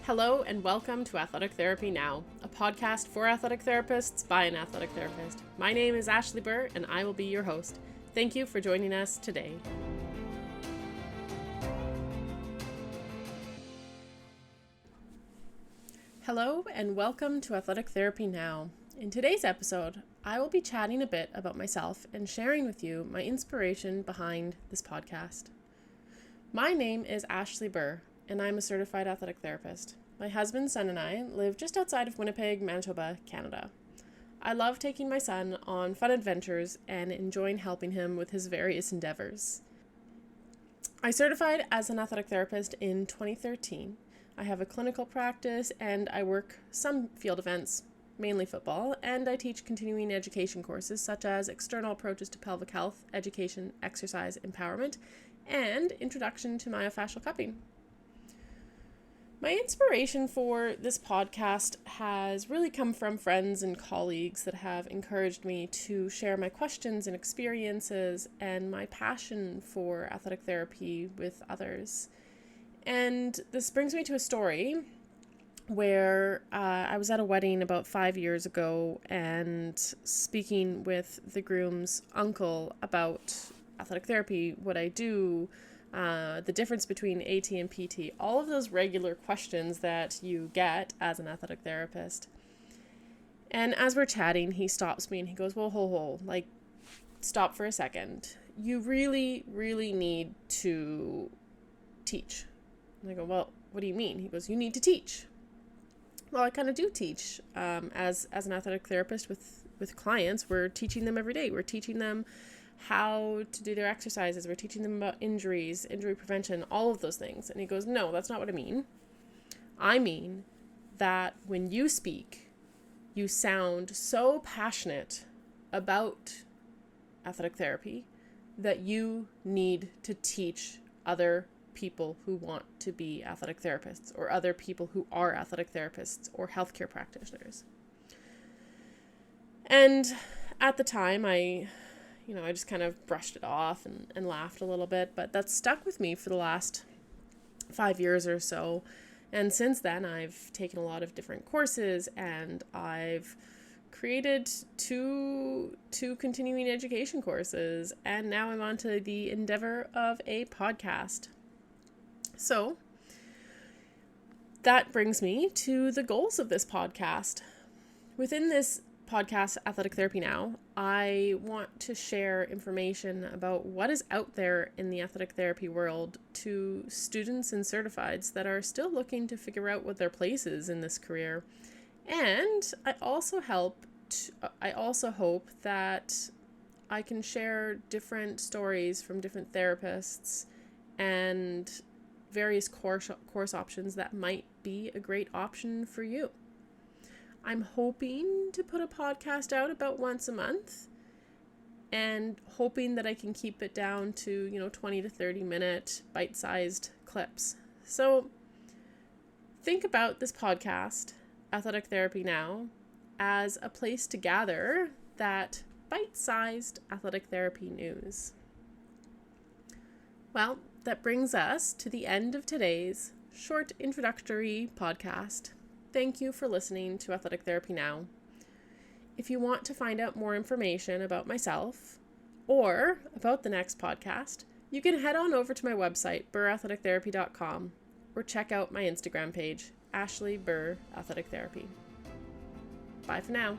Hello and welcome to Athletic Therapy Now, a podcast for athletic therapists by an athletic therapist. My name is Ashley Burr and I will be your host. Thank you for joining us today. Hello and welcome to Athletic Therapy Now. In today's episode, I will be chatting a bit about myself and sharing with you my inspiration behind this podcast. My name is Ashley Burr, and I'm a certified athletic therapist. My husband, son, and I live just outside of Winnipeg, Manitoba, Canada. I love taking my son on fun adventures and enjoying helping him with his various endeavors. I certified as an athletic therapist in 2013. I have a clinical practice and I work some field events, mainly football, and I teach continuing education courses such as External Approaches to Pelvic Health, Education, Exercise, Empowerment, and Introduction to Myofascial Cupping. My inspiration for this podcast has really come from friends and colleagues that have encouraged me to share my questions and experiences and my passion for athletic therapy with others. And this brings me to a story where I was at a wedding about 5 years ago and speaking with the groom's uncle about athletic therapy, what I do, the difference between AT and PT, all of those regular questions that you get as an athletic therapist. And as we're chatting, he stops me and he goes, well, stop for a second. You really, really need to teach. And I go, well, what do you mean? He goes, you need to teach. Well, I kind of do teach. As an athletic therapist with clients, we're teaching them every day. We're teaching them how to do their exercises. We're teaching them about injuries, injury prevention, all of those things. And he goes, no, that's not what I mean. I mean that when you speak, you sound so passionate about athletic therapy that you need to teach other people who want to be athletic therapists or other people who are athletic therapists or healthcare practitioners. And at the time, I just kind of brushed it off and laughed a little bit, but that stuck with me for the last 5 years or so. And since then, I've taken a lot of different courses and I've created two continuing education courses. And now I'm on to the endeavor of a podcast. So that brings me to the goals of this podcast. Within this podcast, Athletic Therapy Now, I want to share information about what is out there in the athletic therapy world to students and certifieds that are still looking to figure out what their place is in this career. And I also hope that I can share different stories from different therapists and various course options that might be a great option for you. I'm hoping to put a podcast out about once a month and hoping that I can keep it down to, 20 to 30 minute bite-sized clips. So think about this podcast, Athletic Therapy Now, as a place to gather that bite-sized athletic therapy news. Well, that brings us to the end of today's short introductory podcast. Thank you for listening to Athletic Therapy Now. If you want to find out more information about myself or about the next podcast, you can head on over to my website, burrathletictherapy.com, or check out my Instagram page, Ashley Burr Athletic Therapy. Bye for now.